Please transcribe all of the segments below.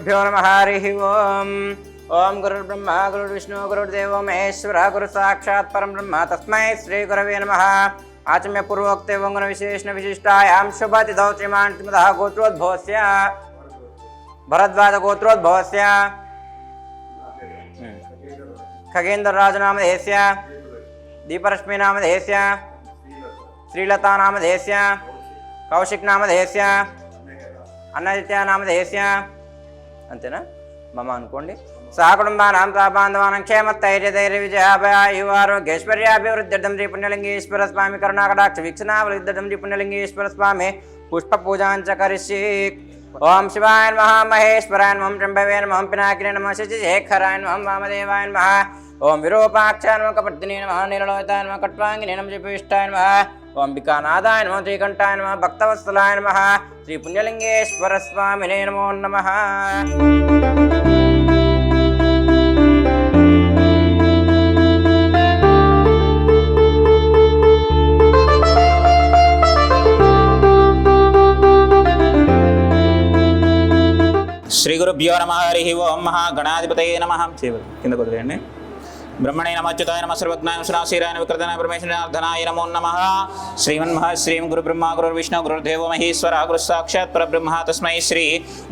श्रीगुरुभ्यो नमः हरिः ओम्। ओम गुरुर्ब्रह्मा गुरुर्विष्णु गुरुर्देवो महेश्वर गुरु साक्षात् परं ब्रह्म तस्मै श्रीगुरवे नमः। आचम्य पूर्वोक्त गुण विशेषण विशिष्टायां शुभतिथौ श्रीमान् श्रीमतः गोत्रोद्भवस्य भरद्वाज गोत्रोद्भवस्य खगेन्द्रराज नामधेयस्य दीपरश्मि नामधेयस्य श्रीलता नामधेयस्य कौशिक नामधेयस्य अन्नदित्य नामधेयस्य अंतेना मम अनुकोंడి सह कुटुंबानां बांधवानां क्षेमस्थैर्यधैर्य विजयाभयायुवारोग्यैश्वर्याभिवृद्ध्यर्थं श्री पुण्यलिंगेश्वर स्वामी करुणाकटाक्ष वीक्षणावलिद्धर्थं श्री पुण्यलिंगेश्वर स्वामी पुष्पपूजां च करिष्ये। ओम शिवाय नमः महेश्वराय नमः त्र्यंबवे नमः पिनाकिने नमः शशिशेखराय नमः वामदेवाय नमः। ओम विरूपाक्षाय नमः कपर्दिने नमः नीललोहिताय नमः कट्वांगिने नमः श्रीपीष्ठाय नमः। ओम विकानादाय नमः श्रीकंठाय नमः भक्तवत्सलाय नमः श्री पुण्यलिंगेश्वर स्वामिने नमो नमः। श्री गुरुभ्यो नमः हरिः ओं। महागणाधिपतये नमः। किंद कुदरेंడి। ब्रह्मणे नमः अच्युताय नमः सर्वज्ञाय श्रीराय विकृतनाय परमेश्वराय नमो नमः। श्रीमन्मः श्रीं गुरुब्रह्मा गुरुर्विष्णु गुरुर्देवो महेश्वरः गुरुः साक्षात् परब्रह्म तस्मै श्री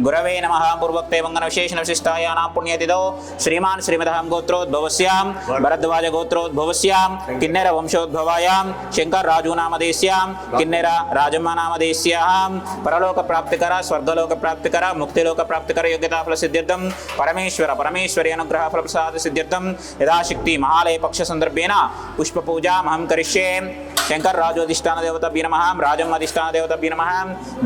गुरवे नमः। पूर्वोक्ते वंगन विशेषण विशिष्टायानां पुण्यतिथौ श्रीमान् श्रीमतः गोत्रोद्भवस्यां भरद्वाज गोत्रोद्भवस्यां किन्नर वंशोद्भवायां शंकर राजू नामधेयस्यां किन्नर राजम्मा नामधेयस्यां परलोक प्राप्तिकर स्वर्गलोक प्राप्तिकर मुक्तिलोक प्राप्तिकर योग्यता फल सिद्ध्यर्थं परमेश्वरी अनुग्रह फल प्रसाद सिद्ध्यर्थं यदा शक्ति महालय पक्ष संदर्भेन पुष्प पूजा अहम करिष्ये। शंकर राजोधिष्ठान देवताभ्यो नमः। राजम अधिष्ठान देवताभ्यो नमः।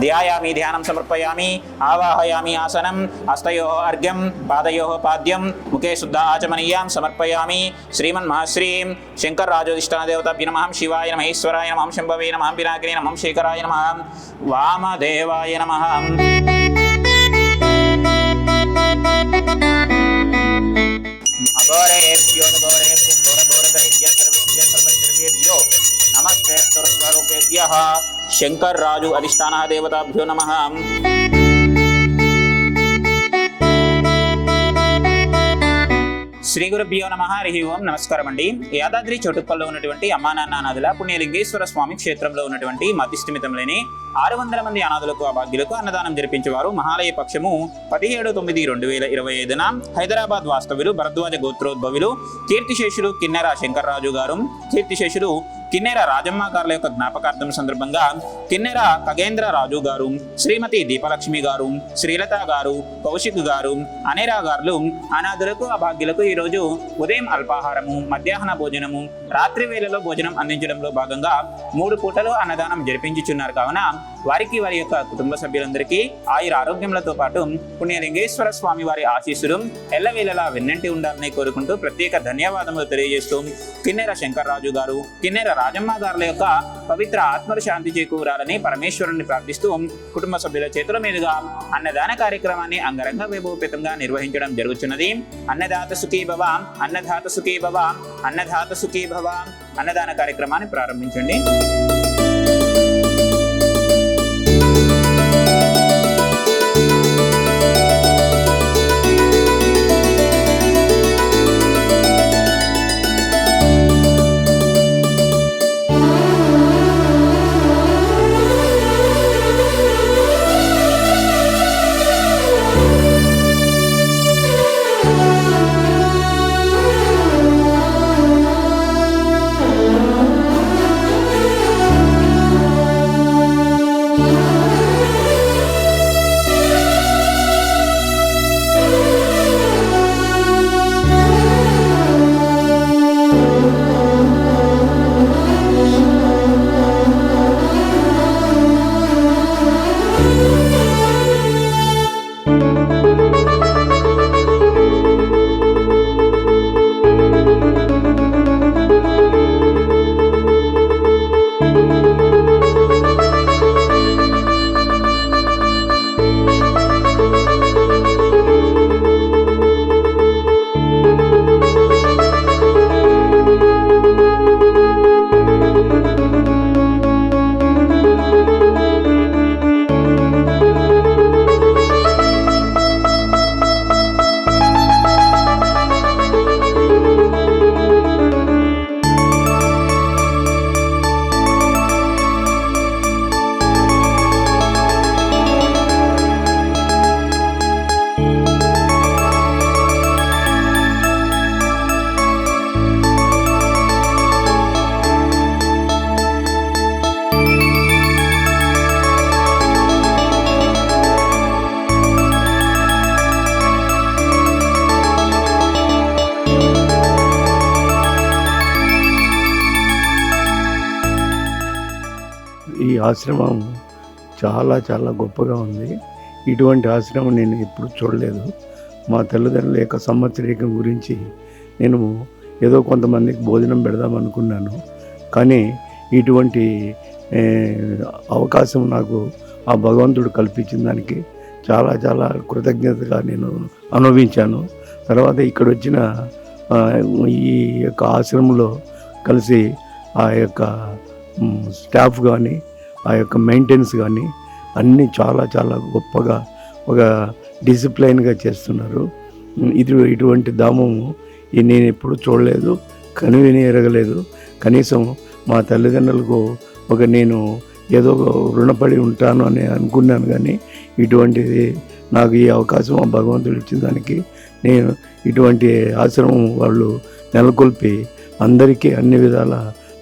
ध्यायामि ध्यानं समर्पयामि आवाहयामि आसनं हस्तयोः अर्घ्यं पादयोः पाद्यं मुखे शुद्ध आचमनीयां समर्पयामि। श्रीमन्महाश्रीं शंकर राजोधिष्ठान देवताभ्यो नमः। शिवाय नमः ईश्वराय नमः शंभवे नमः पिनाकिने नमः शेखराय नमः वामदेवाय नमः। नमस्ते स्वरूपेभ्यः शंकर राजु अधिष्ठान देवताभ्यो नमः। శ్రీ గురుభ్యో నమః హరి ఓం నమస్కారం అండి। యాదాద్రి చోటుప్పల్లో ఉన్నటువంటి అమ్మా నాన్న అనాథుల పుణ్యలింగేశ్వర స్వామి క్షేత్రంలో ఉన్నటువంటి మతిస్థిమితంలోని 600 మంది అనాథులకు అభాగ్యులకు అన్నదానం జరిపించేవారు మహాలయ పక్షము 17/9/2025 హైదరాబాద్ వాస్తవ్యులు భరద్వాజ గోత్రోద్భవులు కీర్తిశేషులు కిన్నెర శంకర్రాజు గారు కీర్తిశేషులు కిన్నెర రాజమ్మ గారుల యొక్క జ్ఞాపకార్థం సందర్భంగా కిన్నెర ఖగేంద్ర రాజు గారు శ్రీమతి దీపలక్ష్మి గారు శ్రీలత గారు కౌశిక్ గారు అనేరా గారు అనాథులకు అభాగ్యులకు ఈరోజు ఉదయం అల్పాహారము మధ్యాహ్న భోజనము రాత్రి వేళలో భోజనం అందించడంలో భాగంగా 3 పూటలు అన్నదానం జరిపించుచున్నారు కావున వారికి వారి యొక్క కుటుంబ సభ్యులందరికీ ఆయుర ఆరోగ్యములతో పాటు పుణ్యలింగేశ్వర స్వామి వారి ఆశీస్సులు ఎల్లవేళలా వెన్నంటి ఉండాలని కోరుకుంటూ ప్రత్యేక ధన్యవాదములు తెలియజేస్తూ కిన్నెర శంకర్రాజు గారు కిన్నెర రాజమ్మ గారుల యొక్క పవిత్ర ఆత్మలు శాంతి చేకూరాలని పరమేశ్వరుని ప్రార్థిస్తూ కుటుంబ సభ్యుల చేతుల మీదుగా అన్నదాన కార్యక్రమాన్ని అంగరంగ వైభవపేతంగా నిర్వహించడం జరుగుతున్నది। అన్నదాత సుఖీ భవ అన్నదాత సుఖీ భవ అన్నదాత సుఖీ భవ అన్నదాన కార్యక్రమాన్ని ప్రారంభించండి। ఆశ్రమం చాలా చాలా గొప్పగా ఉంది. ఇటువంటి ఆశ్రమం నేను ఎప్పుడు చూడలేదు. మా తల్లిదండ్రుల యొక్క సంవత్సరీకం గురించి నేను ఏదో కొంతమందికి భోజనం పెడదాం అనుకున్నాను. కానీ ఇటువంటి అవకాశం నాకు ఆ భగవంతుడు కల్పించిన దానికి చాలా చాలా కృతజ్ఞతగా నేను అనుభవించాను. తర్వాత ఇక్కడ వచ్చిన ఈ యొక్క ఆశ్రమంలో కలిసి ఆ యొక్క స్టాఫ్ కానీ ఆ యొక్క మెయింటెనెన్స్ కానీ అన్నీ చాలా చాలా గొప్పగా ఒక డిసిప్లైన్గా చేస్తున్నారు. ఇటువంటి ధామము నేను ఎప్పుడు చూడలేదు, కనువిని ఎరగలేదు. కనీసం మా తల్లిదండ్రులకు నేను ఏదో రుణపడి ఉంటాను అని అనుకున్నాను. కానీ ఇటువంటిది నాకు ఈ అవకాశం ఆ భగవంతుడు ఇచ్చిన దానికి నేను ఇటువంటి ఆశ్రమం వాళ్ళు నెలకొల్పి అందరికీ అన్ని విధాల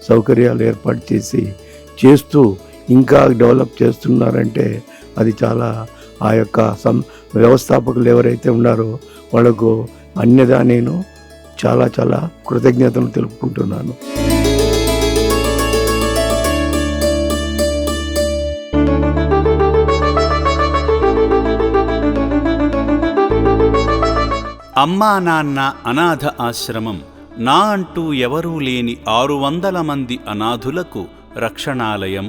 సౌకర్యాలు ఏర్పాటు చేస్తూ ఇంకా డెవలప్ చేస్తున్నారంటే అది చాలా ఆ యొక్క వ్యవస్థాపకులు ఎవరైతే ఉన్నారో వాళ్ళకు అన్యదా నేను చాలా చాలా కృతజ్ఞతలు తెలుపుకుంటున్నాను. అమ్మా నాన్న అనాథ ఆశ్రమం నా అంటూ ఎవరూ లేని 600 మంది అనాథులకు రక్షణాలయం,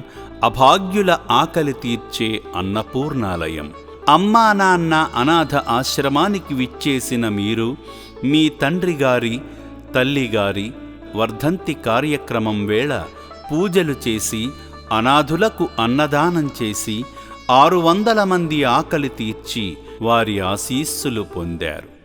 అభాగ్యుల ఆకలి తీర్చే అన్నపూర్ణాలయం. అమ్మా నాన్న అనాథ ఆశ్రమానికి విచ్చేసిన మీరు మీ తండ్రిగారి తల్లిగారి వర్ధంతి కార్యక్రమం వేళ పూజలు చేసి అనాథులకు అన్నదానం చేసి 600 మంది ఆకలి తీర్చి వారి ఆశీస్సులు పొందారు.